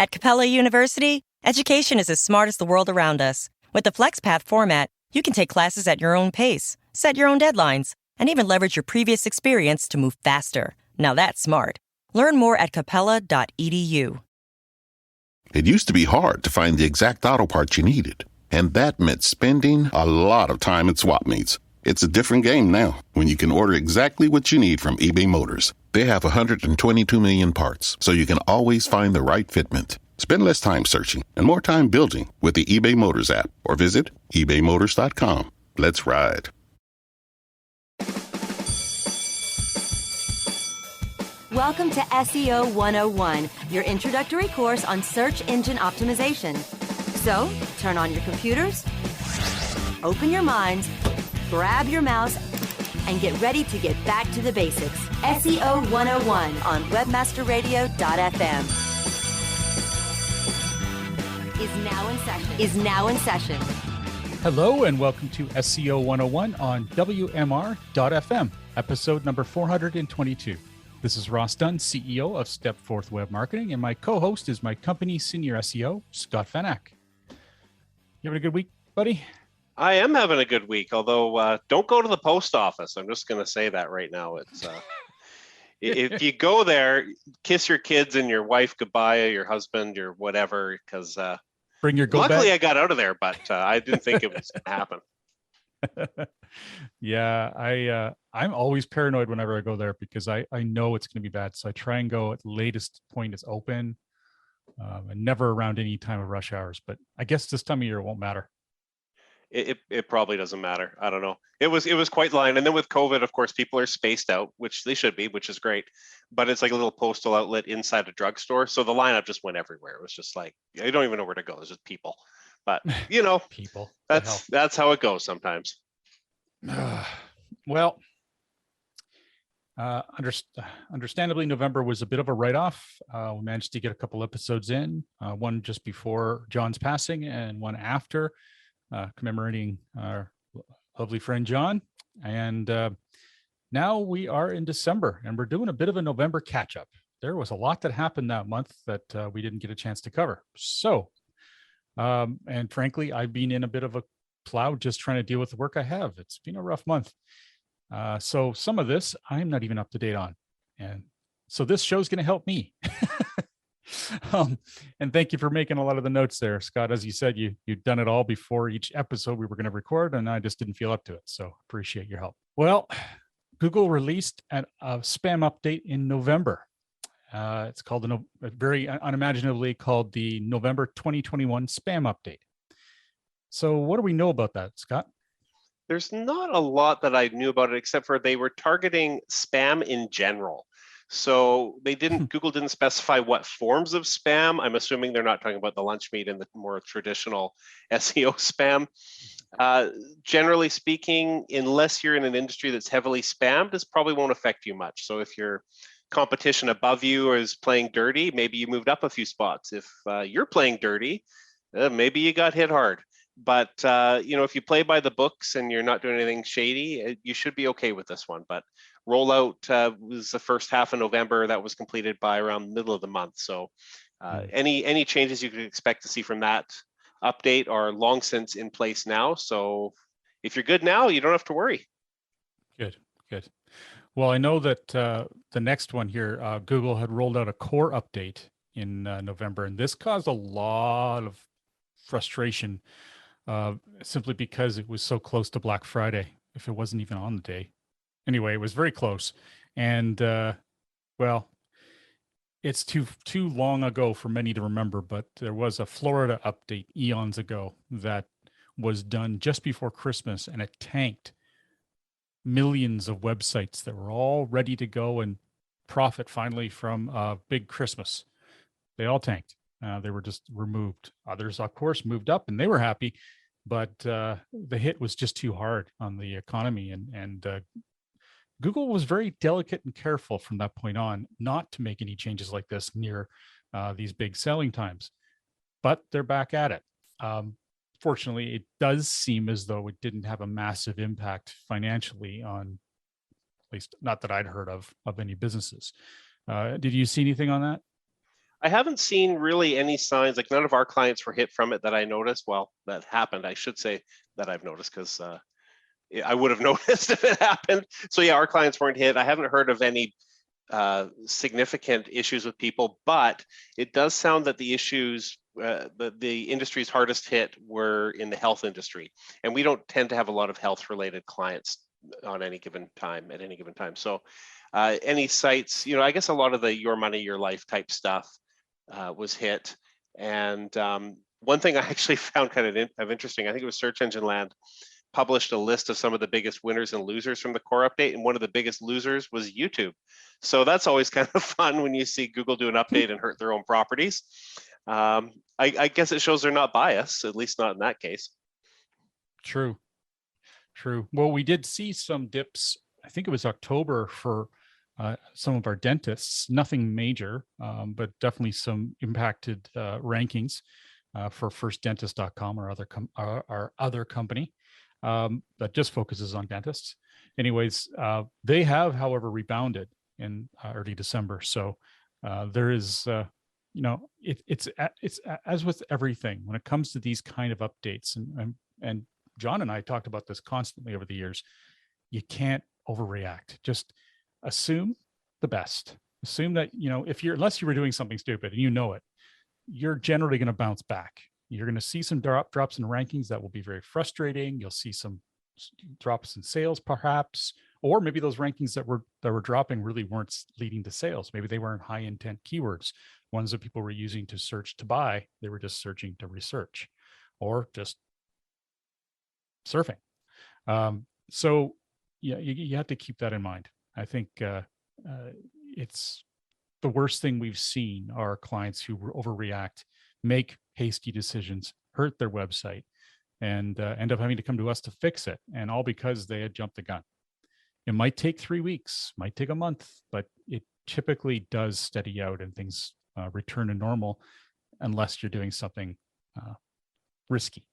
At Capella University, education is as smart as the world around us. With the FlexPath format, you can take classes at your own pace, set your own deadlines, and even leverage your previous experience to move faster. Now that's smart. Learn more at capella.edu. It used to be hard to find the exact auto parts you needed, and that meant spending a lot of time at swap meets. It's a different game now when you can order exactly what you need from eBay Motors. They have 122 million parts, so you can always find the right fitment. Spend less time searching and more time building with the eBay Motors app or visit ebaymotors.com. Let's ride. Welcome to SEO 101, your introductory course on search engine optimization. So, turn on your computers, open your minds, grab your mouse, and get ready to get back to the basics. SEO 101 on webmasterradio.fm is now in session. Hello and welcome to SEO 101 on WMR.fm, episode number 422. This is Ross Dunn, CEO of Stepforth Web Marketing, and my co-host is my company senior SEO, Scott Van Ack. You having a good week, buddy? I am having a good week, although don't go to the post office. I'm just going to say that right now. It's if you go there, kiss your kids and your wife goodbye, or your husband, or whatever, because bring your go luckily bag. I got out of there, but I didn't think it was going to happen. Yeah, I'm always paranoid whenever I go there because I know it's going to be bad. So I try and go at the latest point it's open, and never around any time of rush hours. But I guess this time of year it won't matter. It probably doesn't matter. I don't know. It was quite the line. And then with COVID, of course, people are spaced out, which they should be, which is great. But it's like a little postal outlet inside a drugstore. So the lineup just went everywhere. It was just like, I don't even know where to go. There's just people. But, you know, People. That's how it goes sometimes. Well, understandably, November was a bit of a write-off. We managed to get a couple episodes in, one just before John's passing and one after, commemorating our lovely friend John. And now we are in December, and we're doing a bit of a November catch-up. There was a lot that happened that month that we didn't get a chance to cover. So, and frankly, I've been in a bit of a cloud just trying to deal with the work I have. It's been a rough month. So some of this I'm not even up to date on. And so this show's going to help me. And thank you for making a lot of the notes there, Scott. As you said, you'd done it all before each episode we were going to record, and I just didn't feel up to it. So appreciate your help. Well, Google released a spam update in November. It's called very unimaginatively called the November 2021 spam update. So what do we know about that, Scott? There's not a lot that I knew about it, except for they were targeting spam in general. So Google didn't specify what forms of spam. I'm assuming they're not talking about the lunch meat and the more traditional SEO spam. Generally speaking, unless you're in an industry that's heavily spammed, this probably won't affect you much. So if your competition above you is playing dirty, maybe you moved up a few spots. If you're playing dirty, maybe you got hit hard. But, if you play by the books and you're not doing anything shady, you should be okay with this one. But rollout was the first half of November. That was completed by around the middle of the month. So any changes you could expect to see from that update are long since in place now. So if you're good now, you don't have to worry. Good. Well, I know that the next one here, Google had rolled out a core update in November, and this caused a lot of frustration simply because it was so close to Black Friday, if it wasn't even on the day. Anyway, it was very close. And, well, it's too long ago for many to remember, but there was a Florida update eons ago that was done just before Christmas, and it tanked millions of websites that were all ready to go and profit finally from a big Christmas. They all tanked. They were just removed. Others, of course, moved up and they were happy, but the hit was just too hard on the economy. And Google was very delicate and careful from that point on not to make any changes like this near these big selling times. But they're back at it. Fortunately, it does seem as though it didn't have a massive impact financially on, at least not that I'd heard of any businesses. Did you see anything on that? I haven't seen really any signs, like none of our clients were hit from it that I noticed. Well, that happened. I should say that I've noticed, because I would have noticed if it happened. So yeah, our clients weren't hit. I haven't heard of any significant issues with people, but it does sound that the issues, the industries hardest hit were in the health industry, and we don't tend to have a lot of health related clients on any given time at any given time. So any sites, I guess a lot of the your money, your life type stuff was hit. And one thing I actually found kind of interesting, I think it was Search Engine Land published a list of some of the biggest winners and losers from the core update, and one of the biggest losers was YouTube. So that's always kind of fun when you see Google do an update and hurt their own properties. I guess it shows they're not biased, at least not in that case. True. Well, we did see some dips. I think it was October for some of our dentists. Nothing major, but definitely some impacted rankings for firstdentist.com, our other company that just focuses on dentists. Anyways, they have, however, rebounded in early December. So there is, it's as with everything when it comes to these kind of updates, and John and I talked about this constantly over the years. You can't overreact. Just assume the best. Assume that, unless you were doing something stupid and it, you're generally going to bounce back. You're going to see some drops in rankings that will be very frustrating. You'll see some drops in sales, perhaps, or maybe those rankings that were dropping really weren't leading to sales. Maybe they weren't high intent keywords, ones that people were using to search to buy. They were just searching to research, or just surfing. So yeah, you have to keep that in mind. I think it's the worst thing we've seen are clients who overreact, make hasty decisions, hurt their website, and end up having to come to us to fix it. And all because they had jumped the gun. It might take 3 weeks, might take a month, but it typically does steady out and things return to normal, unless you're doing something risky.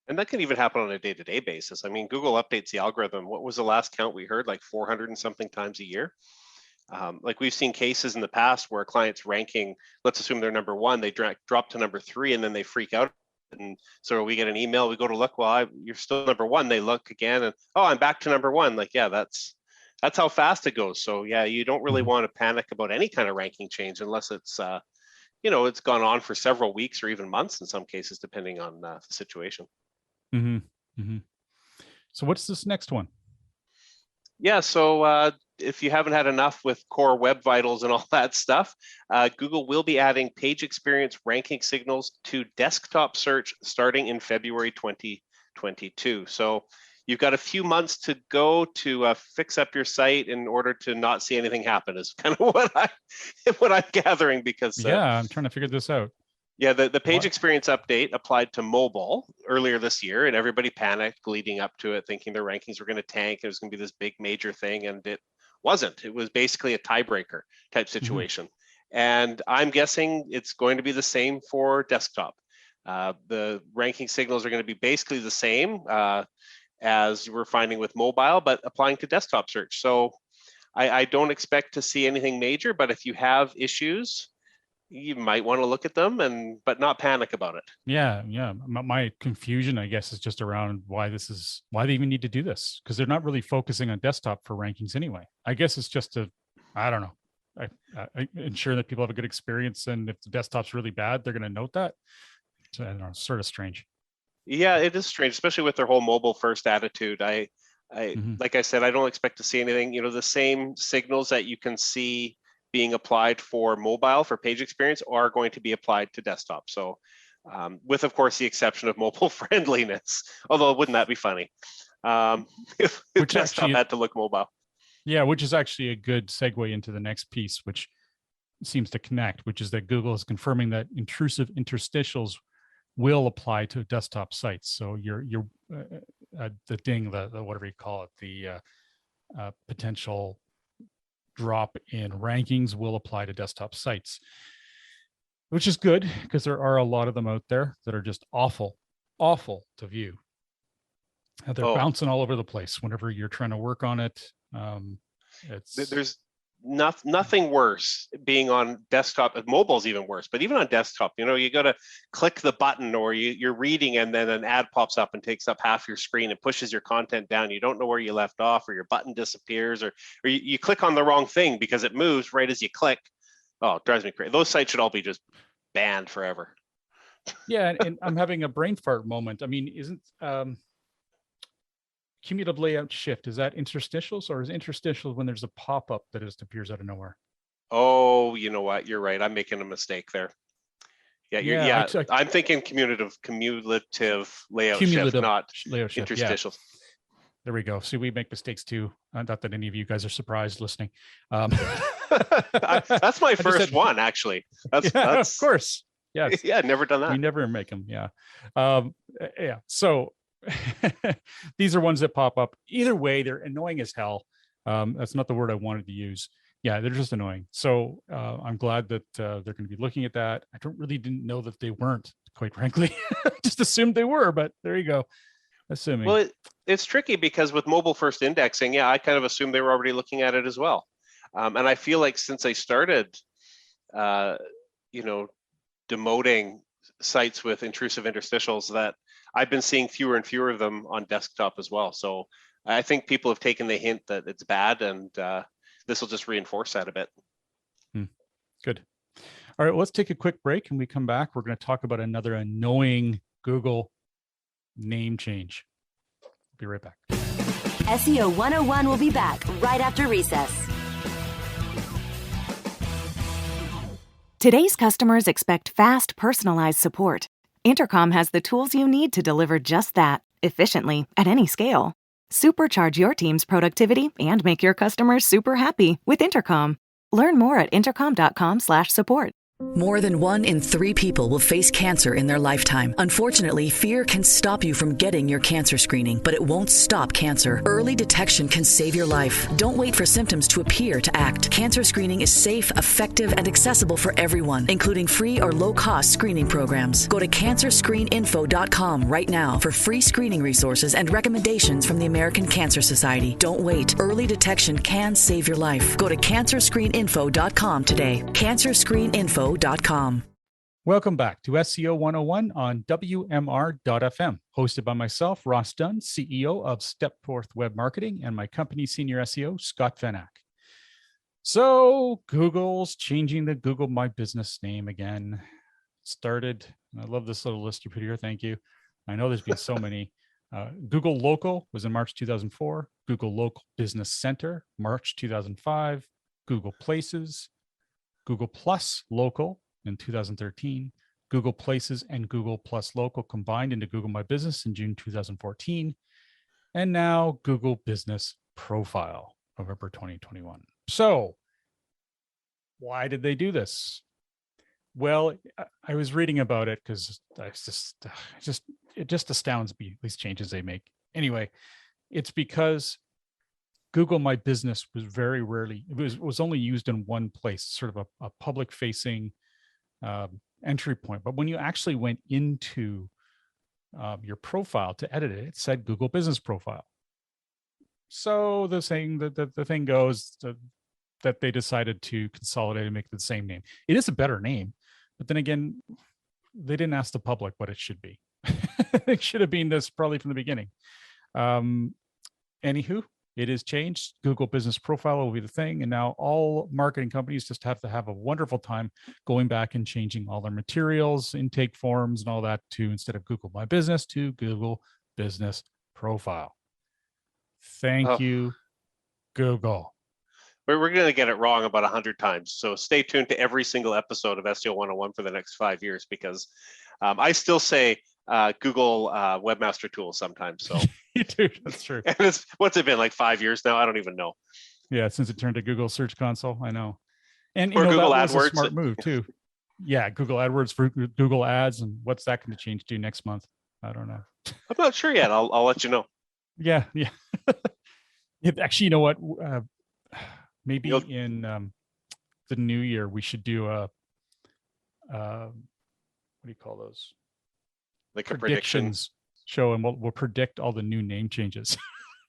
And that can even happen on a day-to-day basis. I mean, Google updates the algorithm. What was the last count we heard? Like 400 and something times a year. Like we've seen cases in the past where a client's ranking, let's assume they're number one, they drop to number 3, and then they freak out. And so we get an email, we go to look, well, you're still number 1. They look again, and I'm back to number 1. Like, yeah, that's how fast it goes. So yeah, you don't really want to panic about any kind of ranking change unless it's it's gone on for several weeks or even months in some cases, depending on the situation. So what's this next one? Yeah, so if you haven't had enough with core web vitals and all that stuff, Google will be adding page experience ranking signals to desktop search starting in February 2022. So you've got a few months to go to fix up your site in order to not see anything happen, is kind of what I'm gathering, because I'm trying to figure this out. Yeah, the page experience update applied to mobile earlier this year, and everybody panicked leading up to it, thinking their rankings were going to tank. It was going to be this big major thing, and it wasn't. It was basically a tiebreaker type situation. And I'm guessing it's going to be the same for desktop. The ranking signals are going to be basically the same as we're finding with mobile, but applying to desktop search. So I don't expect to see anything major, but if you have issues, you might want to look at them, but not panic about it. Yeah. My confusion, I guess, is just around why they even need to do this, because they're not really focusing on desktop for rankings anyway. I guess it's just I don't know, I ensure that people have a good experience, and if the desktop's really bad, they're going to note that. So, I don't know, it's sort of strange. Yeah, it is strange, especially with their whole mobile first attitude. Like I said, I don't expect to see anything. The same signals that you can see being applied for mobile for page experience are going to be applied to desktop. So with, of course, the exception of mobile friendliness, although wouldn't that be funny if desktop had to look mobile? Yeah, which is actually a good segue into the next piece, which seems to connect, which is that Google is confirming that intrusive interstitials will apply to desktop sites. So the ding, the whatever you call it, the potential drop in rankings will apply to desktop sites, which is good, because there are a lot of them out there that are just awful to view. They're bouncing all over the place whenever you're trying to work on it. nothing worse being on desktop. Mobile's even worse, but even on desktop, you got to click the button, or you're reading and then an ad pops up and takes up half your screen and pushes your content down. You don't know where you left off, or your button disappears, or you click on the wrong thing because it moves right as you click. Oh, it drives me crazy. Those sites should all be just banned forever. Yeah, and I'm having a brain fart moment. I mean, isn't cumulative layout shift, is that interstitials, or is interstitials when there's a pop-up that just appears out of nowhere? Oh, you know what? You're right. I'm making a mistake there. Yeah, I'm thinking cumulative layout shift, not layout shift, interstitials. Yeah. There we go. See, we make mistakes too. Not that any of you guys are surprised listening. That's my first one, actually. That's of course. Yes. Yeah, never done that. We never make them. Yeah. Yeah. So these are ones that pop up. Either way, they're annoying as hell. That's not the word I wanted to use. Yeah, they're just annoying. So I'm glad that they're going to be looking at that. I didn't know that they weren't, quite frankly. Just assumed they were, but there you go. Assuming. Well, it's tricky because with mobile first indexing, I kind of assumed they were already looking at it as well. And I feel like since I started, demoting sites with intrusive interstitials, that I've been seeing fewer and fewer of them on desktop as well. So I think people have taken the hint that it's bad, and this will just reinforce that a bit. Good. All right, let's take a quick break, and we come back. We're going to talk about another annoying Google name change. Be right back. SEO 101 will be back right after recess. Today's customers expect fast, personalized support. Intercom has the tools you need to deliver just that, efficiently, at any scale. Supercharge your team's productivity and make your customers super happy with Intercom. Learn more at intercom.com/support. More than 1 in 3 people will face cancer in their lifetime. Unfortunately, fear can stop you from getting your cancer screening, but it won't stop cancer. Early detection can save your life. Don't wait for symptoms to appear to act. Cancer screening is safe, effective, and accessible for everyone, including free or low-cost screening programs. Go to cancerscreeninfo.com right now for free screening resources and recommendations from the American Cancer Society. Don't wait. Early detection can save your life. Go to cancerscreeninfo.com today. Cancerscreeninfo.com. Welcome back to SEO 101 on WMR.FM, hosted by myself, Ross Dunn, CEO of Stepforth Web Marketing, and my company senior SEO, Scott Van Ack. So Google's changing the Google My Business name again. Started, I love this little list you put here. Thank you. I know there's been so many. Google Local was in March 2004. Google Local Business Center, March 2005. Google Places, Google Plus Local in 2013, Google Places and Google Plus Local combined into Google My Business in June 2014, and now Google Business Profile, November 2021. So why did they do this? Well, I was reading about it because it just astounds me, these changes they make. Anyway, it's because Google My Business was very rarely, it was only used in one place, sort of a public facing entry point. But when you actually went into your profile to edit it, it said Google Business Profile. So the thing goes that they decided to consolidate and make it the same name. It is a better name, but then again, they didn't ask the public what it should be. It should have been this probably from the beginning. Anywho, it is changed. Google Business Profile will be the thing. And now all marketing companies just have to have a wonderful time going back and changing all their materials, intake forms, and all that to, instead of Google My Business, to Google Business Profile. Thank you, Google. We're going to get it wrong about 100 times. So stay tuned to every single episode of SEO 101 for the next 5 years, because I still say Google Webmaster Tools sometimes. So You do, that's true. And what's it been, like 5 years now? I don't even know. Yeah, since it turned to Google Search Console, I know. And or Google that AdWords. was a smart move too. Yeah, Google AdWords for Google Ads, and what's that going to change to next month? I don't know. I'm not sure yet. I'll let you know. Yeah. Actually, you know what? Maybe in the new year we should do a what do you call those? Like a predictions show, and we'll predict all the new name changes.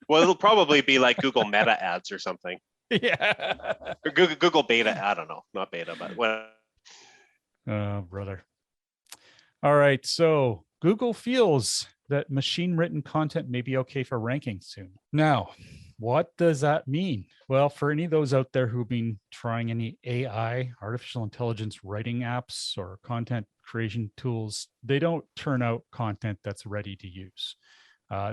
Well, it'll probably be like Google Meta Ads or something. Yeah. Or Google beta. I don't know, not beta, but what? Oh, brother. All right. So Google feels that machine written content may be okay for ranking soon. Now, what does that mean? Well, for any of those out there who've been trying any AI, artificial intelligence writing apps or content creation tools, they don't turn out content that's ready to use.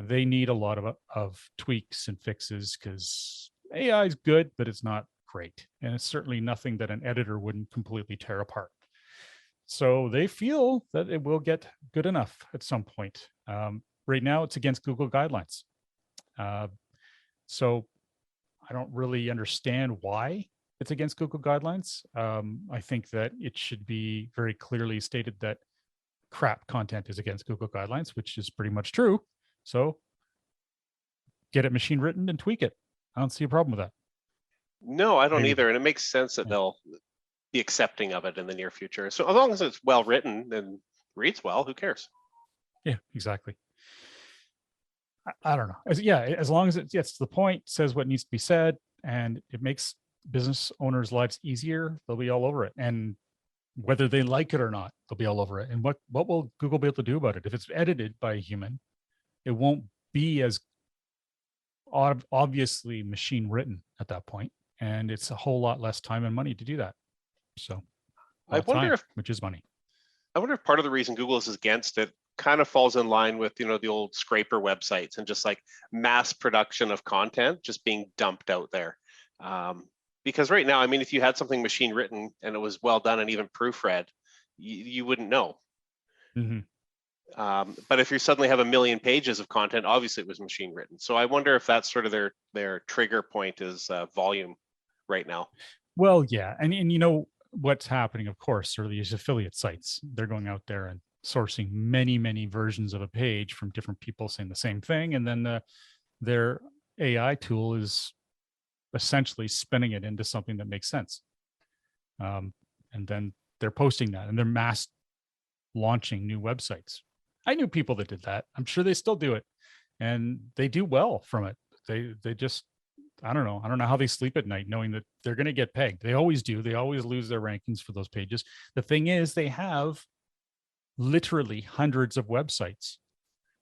They need a lot of tweaks and fixes because AI is good, but it's not great. And it's certainly nothing that an editor wouldn't completely tear apart. So they feel that it will get good enough at some point. Right now, it's against Google guidelines. So I don't really understand why it's against Google guidelines. I think that it should be very clearly stated that crap content is against Google guidelines, which is pretty much true. So get it machine written and tweak it. I don't see a problem with that. No, I don't Maybe. either. And it makes sense that they'll be accepting of it in the near future. So as long as it's well written and reads well, who cares? Yeah, exactly. I don't know. As long as it gets to the point, says what needs to be said, and it makes business owners' lives easier, they'll be all over it. And whether they like it or not, they'll be all over it. And what will Google be able to do about it? If it's edited by a human, it won't be as obviously machine written at that point, and it's a whole lot less time and money to do that. So I wonder if, which is money. I wonder if part of the reason Google is against it kind of falls in line with, the old scraper websites and just like mass production of content just being dumped out there. Because right now, I mean, if you had something machine written and it was well done and even proofread, you wouldn't know. Mm-hmm. But if you suddenly have 1 million pages of content, obviously it was machine written. So I wonder if that's sort of their trigger point is volume right now. Well, yeah. And you know what's happening, of course, are these affiliate sites. They're going out there and sourcing many, many versions of a page from different people saying the same thing. And then their AI tool is essentially spinning it into something that makes sense. And then they're posting that and they're mass launching new websites. I knew people that did that. I'm sure they still do it. And they do well from it. They just, I don't know how they sleep at night knowing that they're going to get pegged. They always do. They always lose their rankings for those pages. The thing is, they have literally hundreds of websites.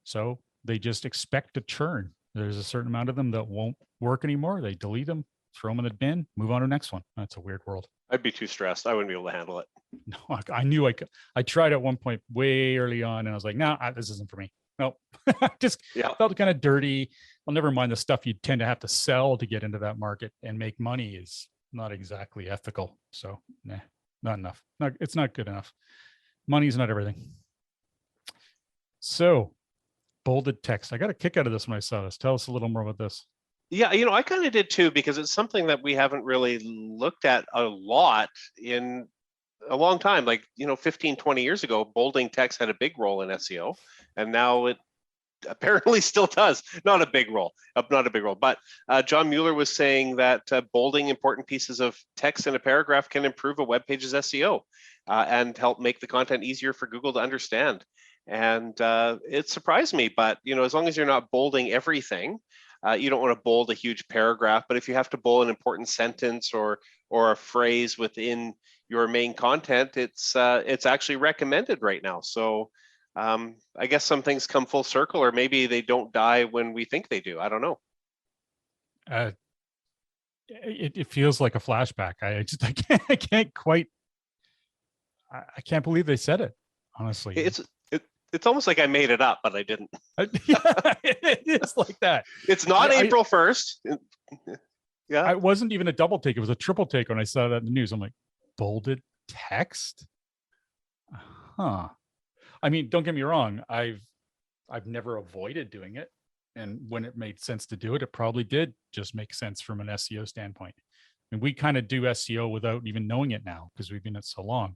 So they just expect to churn. There's a certain amount of them that won't work anymore. They delete them, throw them in the bin, move on to the next one. That's a weird world. I'd be too stressed. I wouldn't be able to handle it. No, I knew I could. I tried at one point way early on and I was like, no, this isn't for me. No, just felt kind of dirty. Well, never mind the stuff you tend to have to sell to get into that market and make money is not exactly ethical. So nah, not enough. It's not good enough. Money's not everything. So bolded text. I got a kick out of this when I saw this. Tell us a little more about this. Yeah, I kind of did too, because it's something that we haven't really looked at a lot in a long time. Like, 15, 20 years ago, bolding text had a big role in SEO, and now it apparently still does. Not a big role, but John Mueller was saying that bolding important pieces of text in a paragraph can improve a web page's SEO and help make the content easier for Google to understand. And it surprised me, but as long as you're not bolding everything, you don't want to bold a huge paragraph. But if you have to bold an important sentence or a phrase within your main content, it's actually recommended right now. So I guess some things come full circle, or maybe they don't die when we think they do. I don't know. It feels like a flashback. I can't believe they said it. Honestly, it's almost like I made it up, but I didn't. It's like that. It's not April 1st. Yeah. It wasn't even a double take. It was a triple take when I saw that in the news. I'm like, bolded text? Huh. I mean, don't get me wrong. I've never avoided doing it. And when it made sense to do it, it probably did just make sense from an SEO standpoint. And we kind of do SEO without even knowing it now because we've been at so long.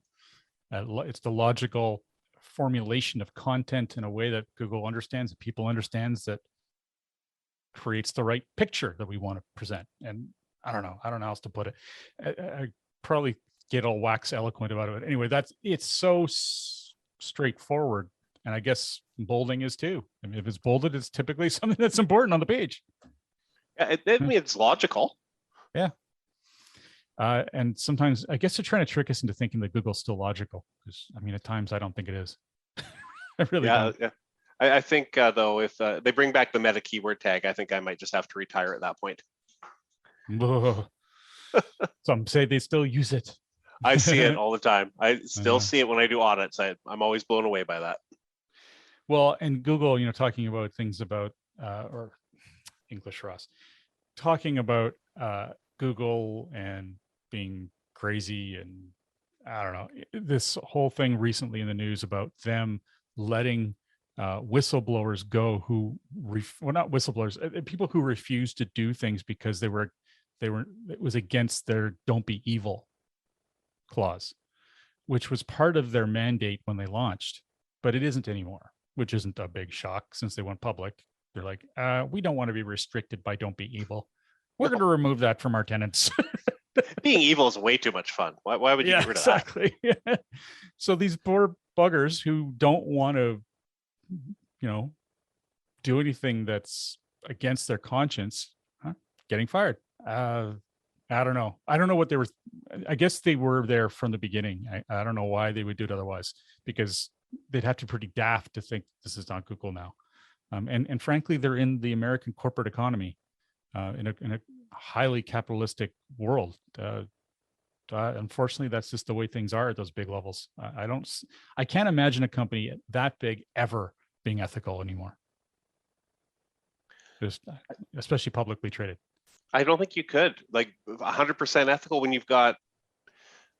It's the logical formulation of content in a way that Google understands, that people understands, that creates the right picture that we want to present. And I don't know how else to put it. I probably get all wax eloquent about it. Anyway, it's so straightforward. And I guess bolding is too. I mean, if it's bolded, it's typically something that's important on the page. I mean, it's logical. Yeah. And sometimes I guess they're trying to trick us into thinking that Google's still logical. Because I mean, at times I don't think it is. I really don't. Yeah. I think though, if they bring back the meta keyword tag, I think I might just have to retire at that point. Some say they still use it. I see it all the time. I still see it when I do audits. I'm always blown away by that. Well, and Google, talking about things about, or English for us, talking about Google and being crazy, and I don't know, this whole thing recently in the news about them letting whistleblowers go who, not whistleblowers, people who refused to do things because it was against their "don't be evil" clause, which was part of their mandate when they launched, but it isn't anymore, which isn't a big shock since they went public. They're like, we don't want to be restricted by "don't be evil." We're going to remove that from our tenants. Being evil is way too much fun. Why would you get rid of that? Exactly. So these poor buggers who don't want to, do anything that's against their conscience, getting fired. I don't know. I don't know what they were. I guess they were there from the beginning. I don't know why they would do it otherwise, because they'd have to be pretty daft to think this is not Google now. And frankly, they're in the American corporate economy, in a highly capitalistic world. Unfortunately, that's just the way things are at those big levels. I can't imagine a company that big ever being ethical anymore. Just, especially publicly traded. I don't think you could, like 100% ethical when you've got,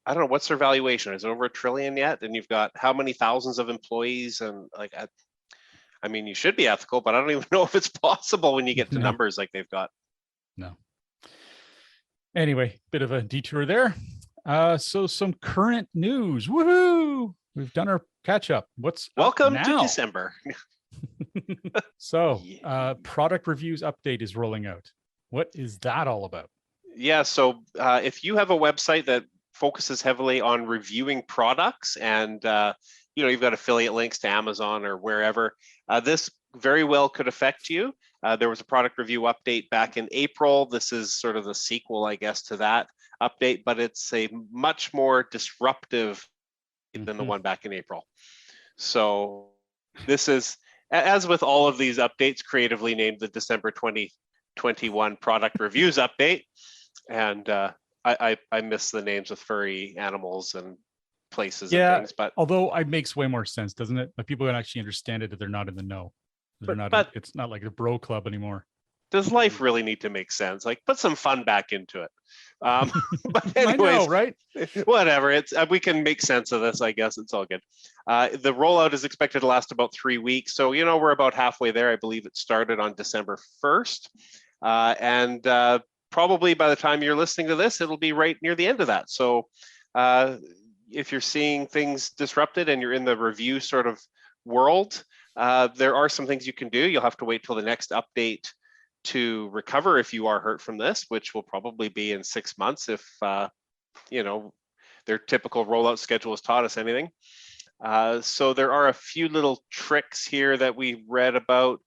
I don't know, what's their valuation? Is it over $1 trillion yet? And you've got how many thousands of employees? And like, I mean, you should be ethical, but I don't even know if it's possible when you get to numbers like they've got. No. Anyway, bit of a detour there. So some current news. Woohoo! We've done our catch up. Welcome to December. So, product reviews update is rolling out. What is that all about? Yeah, so if you have a website that focuses heavily on reviewing products, and you've got affiliate links to Amazon or wherever, this very well could affect you. There was a product review update back in April. This is sort of the sequel, I guess, to that update, but it's a much more disruptive than the one back in April. So this is, as with all of these updates, creatively named the December 2021 product reviews update. And I miss the names of furry animals and places and things. But although it makes way more sense, doesn't it? Like, people can actually understand it if they're not in the know. But it's not like a bro club anymore. Does life really need to make sense? Like, put some fun back into it. But anyways, I know, right? Whatever. It's we can make sense of this. I guess it's all good. The rollout is expected to last about 3 weeks. So we're about halfway there. I believe it started on December 1st, and probably by the time you're listening to this, it'll be right near the end of that. So if you're seeing things disrupted and you're in the review sort of world, there are some things you can do. You'll have to wait till the next update to recover if you are hurt from this, which will probably be in 6 months if their typical rollout schedule has taught us anything. So there are a few little tricks here that we read about.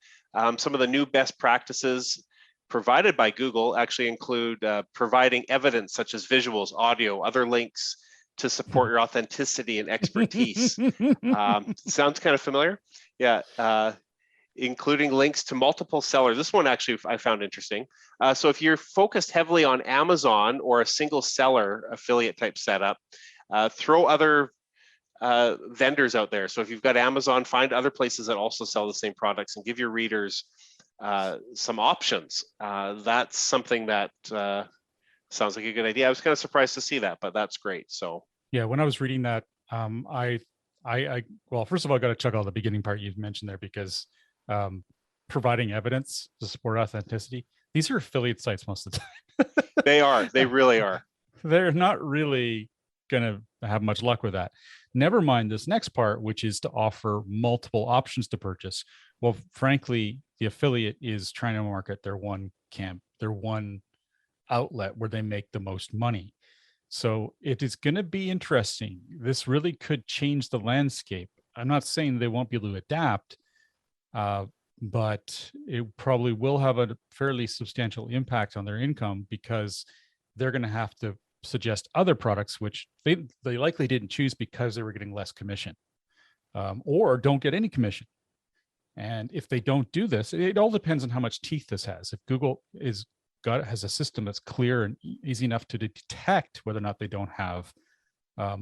Some of the new best practices provided by Google actually include providing evidence such as visuals, audio, other links to support your authenticity and expertise. Sounds kind of familiar? Yeah. Including links to multiple sellers. This one actually I found interesting. So if you're focused heavily on Amazon or a single seller affiliate type setup, throw other vendors out there. So if you've got Amazon, find other places that also sell the same products and give your readers some options. That's something that sounds like a good idea. I was kind of surprised to see that, but that's great. So yeah, when I was reading that, I well, first of all, I got to check out the beginning part you mentioned there, because providing evidence to support authenticity. These are affiliate sites most of the time. They really are. They're not really going to have much luck with that. Never mind this next part, which is to offer multiple options to purchase. Well, frankly, the affiliate is trying to market their one outlet where they make the most money. So it is going to be interesting. This really could change the landscape. I'm not saying they won't be able to adapt, but it probably will have a fairly substantial impact on their income, because they're going to have to suggest other products, which they likely didn't choose because they were getting less commission, or don't get any commission. And if they don't do this, it all depends on how much teeth this has. If Google has a system that's clear and easy enough to detect whether or not they don't have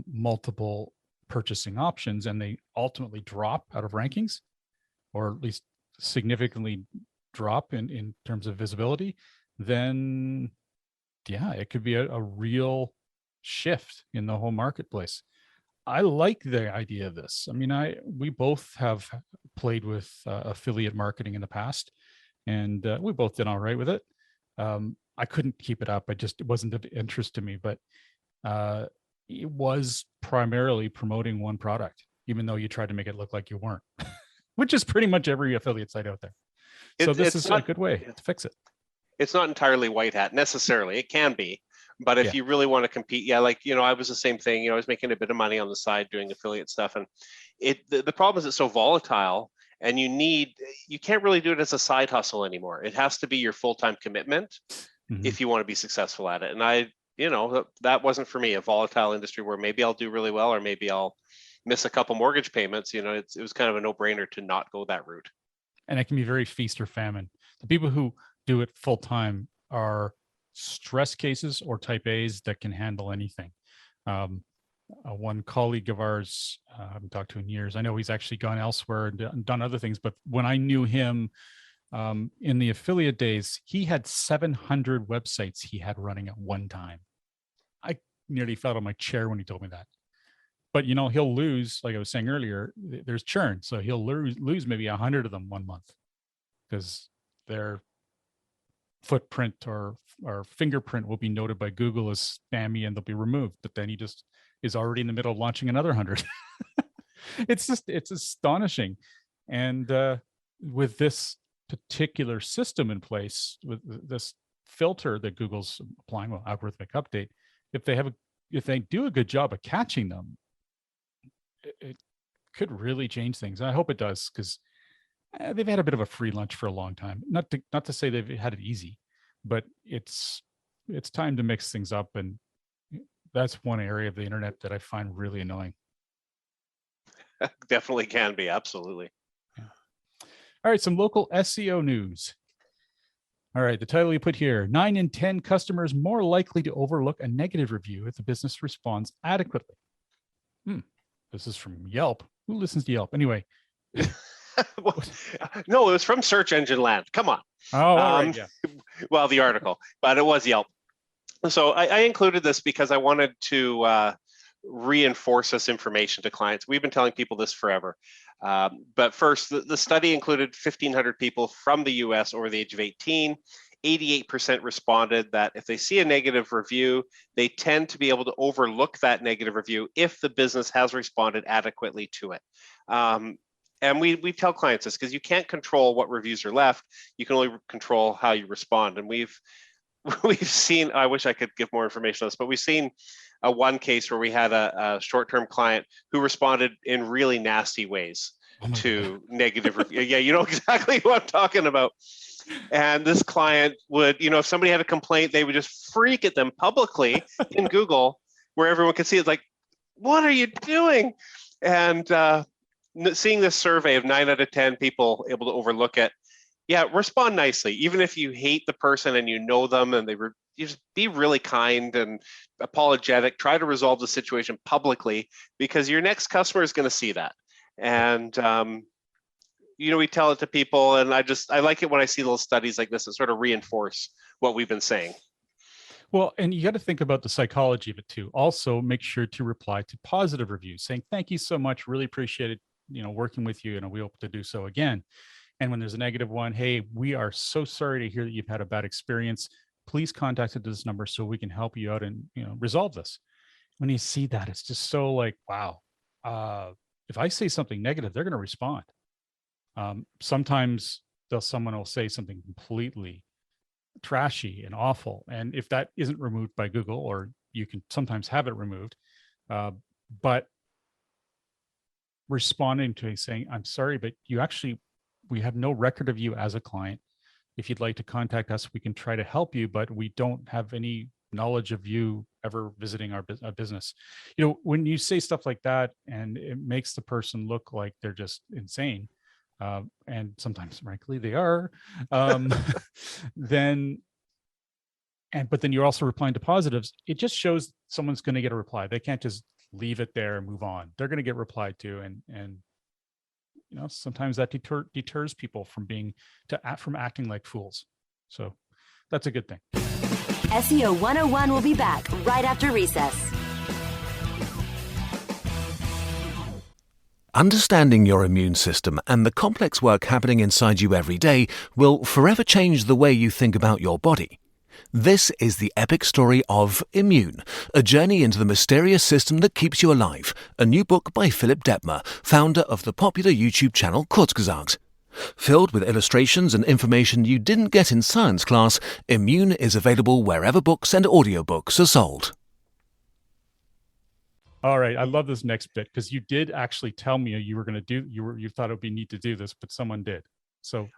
multiple purchasing options, and they ultimately drop out of rankings, or at least significantly drop in terms of visibility, then yeah, it could be a real shift in the whole marketplace. I like the idea of this. I mean, we both have played with affiliate marketing in the past, and we both did all right with it. I couldn't keep it up. It wasn't of interest to me, but it was primarily promoting one product, even though you tried to make it look like you weren't, which is pretty much every affiliate site out there. So this is a good way to fix it. It's not entirely white hat necessarily. It can be, but if you really want to compete, like, I was the same thing. I was making a bit of money on the side doing affiliate stuff, and the problem is it's so volatile, and you can't really do it as a side hustle anymore. It has to be your full-time commitment if you want to be successful at it. And that wasn't for me, a volatile industry where maybe I'll do really well, or maybe I'll miss a couple mortgage payments. It was kind of a no-brainer to not go that route. And it can be very feast or famine. The people who do it full time are stress cases or type A's that can handle anything. One colleague of ours, I haven't talked to in years. I know he's actually gone elsewhere and done other things, but when I knew him in the affiliate days, he had 700 websites he had running at one time. I nearly fell out of my chair when he told me that. But he'll lose, like I was saying earlier, there's churn, so he'll lose maybe 100 of them one month because their footprint or fingerprint will be noted by Google as spammy, and they'll be removed. But then he just is already in the middle of launching another 100. It's astonishing. And with this particular system in place, with this filter that Google's applying, algorithmic update, if they do a good job of catching them, it could really change things. And I hope it does, because they've had a bit of a free lunch for a long time. Not to say they've had it easy, but it's time to mix things up. And that's one area of the internet that I find really annoying. Definitely can be. Absolutely. Yeah. All right. Some local SEO news. All right. The title you put here: 9 in 10 customers more likely to overlook a negative review if the business responds adequately. This is from Yelp. Who listens to Yelp? Anyway. No, it was from Search Engine Land. Come on. Oh, right, yeah. Well, the article, but it was Yelp. So I included this because I wanted to reinforce this information to clients. We've been telling people this forever. But first, the study included 1,500 people from the US over the age of 18. 88% responded that if they see a negative review, they tend to be able to overlook that negative review if the business has responded adequately to it. And we tell clients this because you can't control what reviews are left. You can only control how you respond. And we've seen, I wish I could give more information on this, but we've seen one case where we had a short-term client who responded in really nasty ways to negative review. Yeah, you know exactly what I'm talking about. And this client would, if somebody had a complaint, they would just freak at them publicly in Google, where everyone could see it. Like, what are you doing? And seeing this survey of 9 out of 10 people able to overlook it, respond nicely. Even if you hate the person and you know them, and you just be really kind and apologetic. Try to resolve the situation publicly, because your next customer is going to see that. And we tell it to people, and I like it when I see little studies like this that sort of reinforce what we've been saying. Well, and you got to think about the psychology of it too. Also, make sure to reply to positive reviews saying, thank you so much, really appreciate it, working with you, and we hope to do so again. And when there's a negative one, hey, we are so sorry to hear that you've had a bad experience. Please contact us at this number so we can help you out and resolve this. When you see that, it's just so like, wow. If I say something negative, they're going to respond. Sometimes someone will say something completely trashy and awful. And if that isn't removed by Google, or you can sometimes have it removed, but responding to saying, I'm sorry, but we have no record of you as a client. If you'd like to contact us, we can try to help you, but we don't have any knowledge of you ever visiting our business. When you say stuff like that and it makes the person look like they're just insane, and sometimes frankly they are, but then you're also replying to positives, it just shows someone's going to get a reply. They can't just leave it there and move on. They're going to get replied to, and sometimes that deters people from acting like fools. So that's a good thing. SEO 101 will be back right after recess. Understanding your immune system and the complex work happening inside you every day will forever change the way you think about your body. This is the epic story of Immune, a journey into the mysterious system that keeps you alive, a new book by Philipp Detmer, founder of the popular YouTube channel Kurzgesagt. Filled with illustrations and information you didn't get in science class, Immune is available wherever books and audiobooks are sold. All right, I love this next bit because you did actually tell me you were going to do. You thought it would be neat to do this, but someone did. So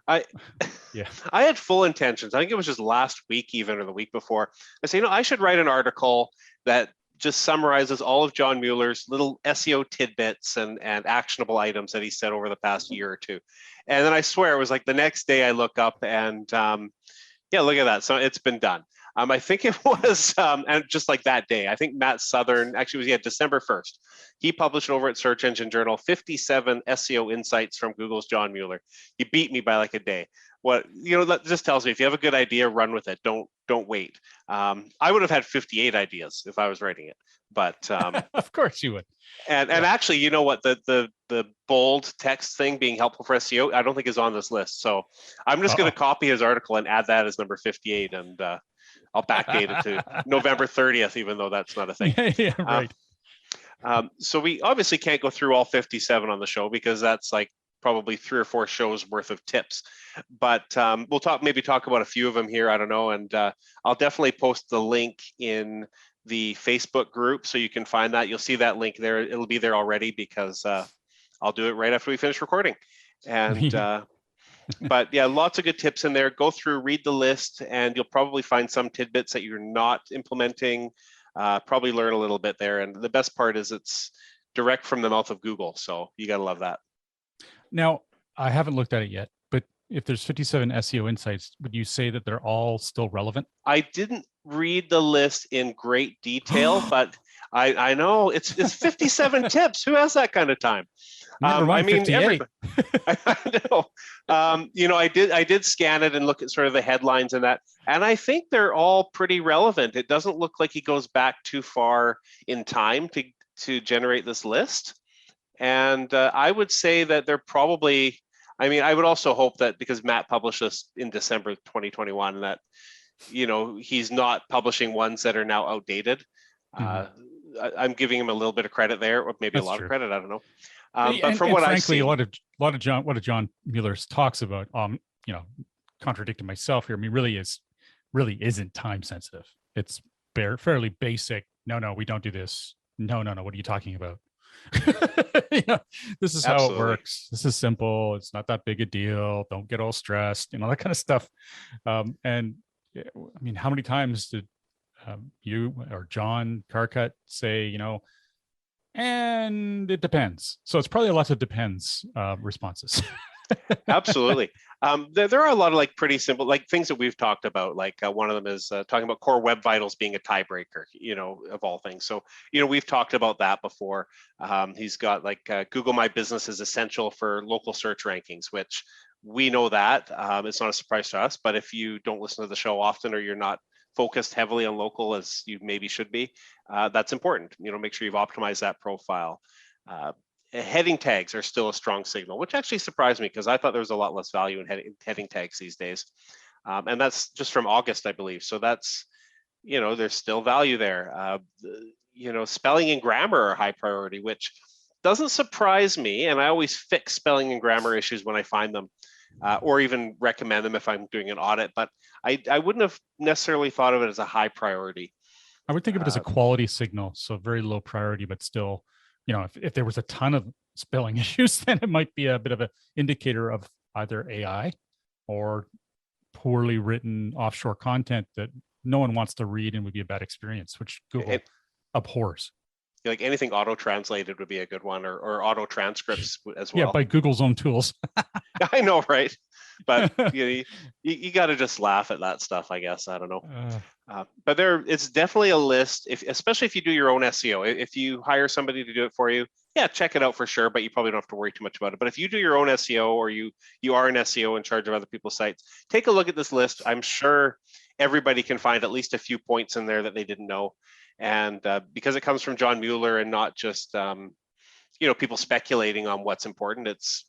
yeah, I had full intentions. I think it was just last week, even, or the week before. I said, I should write an article that just summarizes all of John Mueller's little SEO tidbits and actionable items that he said over the past year or two. And then I swear it was like the next day I look up and look at that. So it's been done. I think it was, and just like that day, I think Matt Southern, actually was December 1st. He published over at Search Engine Journal, 57 SEO insights from Google's John Mueller. He beat me by like a day. That just tells me if you have a good idea, run with it. Don't wait. I would have had 58 ideas if I was writing it, but of course you would. And actually, you know what, the bold text thing being helpful for SEO, I don't think is on this list. So I'm just going to copy his article and add that as number 58, and I'll backdate it to November 30th, even though that's not a thing. Yeah, right. So we obviously can't go through all 57 on the show because that's like probably 3 or 4 shows worth of tips. But we'll maybe talk about a few of them here. I don't know. And I'll definitely post the link in the Facebook group so you can find that. You'll see that link there. It'll be there already because I'll do it right after we finish recording. And but yeah, lots of good tips in there. Go through, read the list, and you'll probably find some tidbits that you're not implementing. Probably learn a little bit there. And the best part is it's direct from the mouth of Google. So you got to love that. Now, I haven't looked at it yet, but if there's 57 SEO insights, would you say that they're all still relevant? I didn't read the list in great detail, but I know it's 57 tips. Who has that kind of time? I mean, I know. I did scan it and look at sort of the headlines and that, and I think they're all pretty relevant. It doesn't look like he goes back too far in time to generate this list. And I would say that they're probably, I would also hope that because Matt published this in December 2021, that, he's not publishing ones that are now outdated. I'm giving him a little bit of credit there, or maybe a lot of credit. I don't know. But from what I see, a lot of John Mueller's talks about, contradicting myself here. Really isn't time sensitive. It's fairly basic. No, we don't do this. No. What are you talking about? This is how it works. This is simple. It's not that big a deal. Don't get all stressed. That kind of stuff. And how many times did you or John Carcutt say, and it depends. So it's probably a lot of depends responses. Absolutely. There are a lot of pretty simple things that we've talked about. One of them is talking about core web vitals being a tiebreaker, of all things. So, we've talked about that before. He's got Google My Business is essential for local search rankings, which we know that it's not a surprise to us. But if you don't listen to the show often or you're not focused heavily on local as you maybe should be, that's important. Make sure you've optimized that profile. Heading tags are still a strong signal, which actually surprised me because I thought there was a lot less value in heading tags these days. And that's just from August, I believe. So that's, there's still value there. Spelling and grammar are high priority, which doesn't surprise me. And I always fix spelling and grammar issues when I find them, or even recommend them if I'm doing an audit. But I wouldn't have necessarily thought of it as a high priority. I would think of it as a quality signal. So very low priority, but still, if there was a ton of spelling issues, then it might be a bit of an indicator of either AI or poorly written offshore content that no one wants to read and would be a bad experience, which Google abhors. Like anything auto-translated would be a good one, or auto-transcripts as well. Yeah, by Google's own tools. I know, right? But you got to just laugh at that stuff, I guess. I don't know. But it's definitely a list, especially if you do your own SEO. If you hire somebody to do it for you, yeah, check it out for sure, but you probably don't have to worry too much about it. But if you do your own SEO, or you are an SEO in charge of other people's sites, take a look at this list. I'm sure everybody can find at least a few points in there that they didn't know. And because it comes from John Mueller and not just people speculating on what's important, it's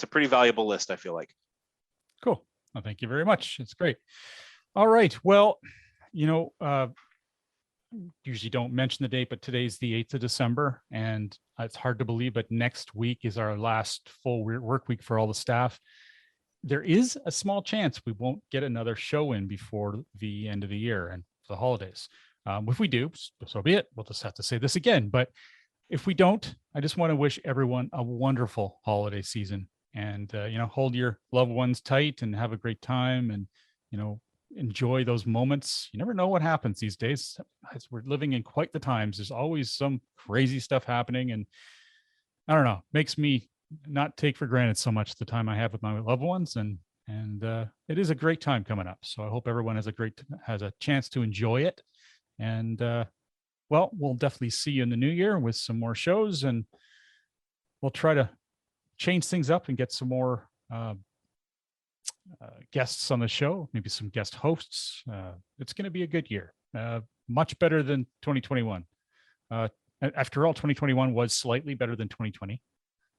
a pretty valuable list, I feel like. Cool. Well, thank you very much. It's great. All right. Well, usually don't mention the date, but today's the 8th of December, and it's hard to believe, but next week is our last full work week for all the staff. There is a small chance we won't get another show in before the end of the year and the holidays. If we do, so be it. We'll just have to say this again. But if we don't, I just want to wish everyone a wonderful holiday season, and hold your loved ones tight and have a great time, and enjoy those moments. You never know what happens these days. As we're living in quite the times, there's always some crazy stuff happening, and I don't know, makes me not take for granted so much the time I have with my loved ones, and it is a great time coming up. So I hope everyone has a chance to enjoy it. And we'll definitely see you in the new year with some more shows, and we'll try to change things up and get some more guests on the show, maybe some guest hosts. It's going to be a good year, much better than 2021. After all, 2021 was slightly better than 2020.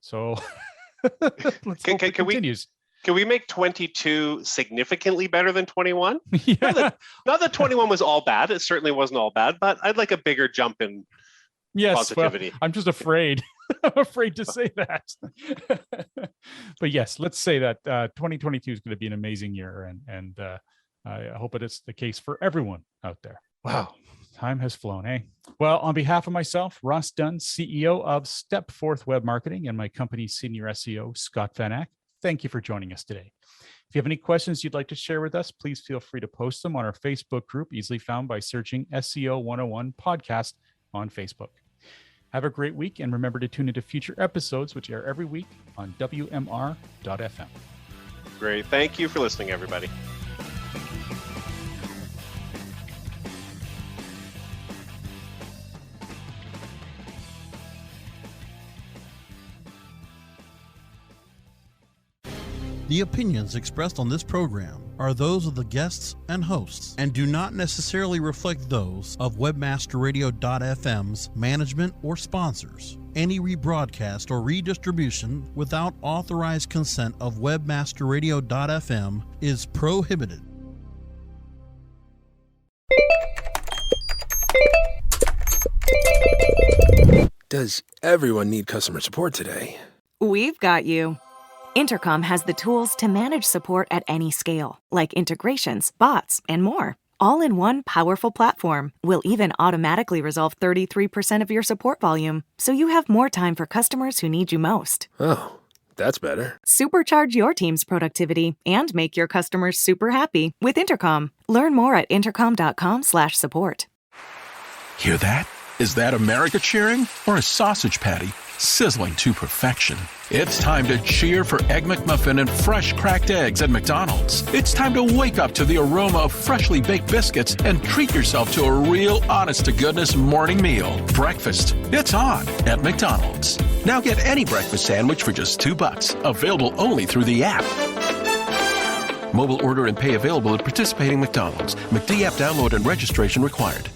So let's hope it continues. Can we make 22 significantly better than 21? Yeah. Not that 21 was all bad. It certainly wasn't all bad, but I'd like a bigger jump in positivity. Well, I'm just afraid. I'm afraid to say that. But yes, let's say that 2022 is going to be an amazing year, and I hope it is the case for everyone out there. Wow, time has flown, eh? Well, on behalf of myself, Ross Dunn, CEO of Stepforth Web Marketing, and my company's senior SEO, Scott Van Ack, thank you for joining us today. If you have any questions you'd like to share with us, please feel free to post them on our Facebook group, easily found by searching SEO 101 Podcast on Facebook. Have a great week, and remember to tune into future episodes, which air every week on WMR.fm. Great. Thank you for listening, everybody. The opinions expressed on this program are those of the guests and hosts and do not necessarily reflect those of WebmasterRadio.fm's management or sponsors. Any rebroadcast or redistribution without authorized consent of WebmasterRadio.fm is prohibited. Does everyone need customer support today? We've got you. Intercom has the tools to manage support at any scale, like integrations, bots, and more. All in one powerful platform. We'll even automatically resolve 33% of your support volume, so you have more time for customers who need you most. Oh, that's better. Supercharge your team's productivity and make your customers super happy with Intercom. Learn more at intercom.com/support. Hear that? Is that America cheering or a sausage patty sizzling to perfection? It's time to cheer for Egg McMuffin and fresh cracked eggs at McDonald's. It's time to wake up to the aroma of freshly baked biscuits and treat yourself to a real honest-to-goodness morning meal. Breakfast, it's on at McDonald's. Now get any breakfast sandwich for just $2. Available only through the app. Mobile order and pay available at participating McDonald's. McD app download and registration required.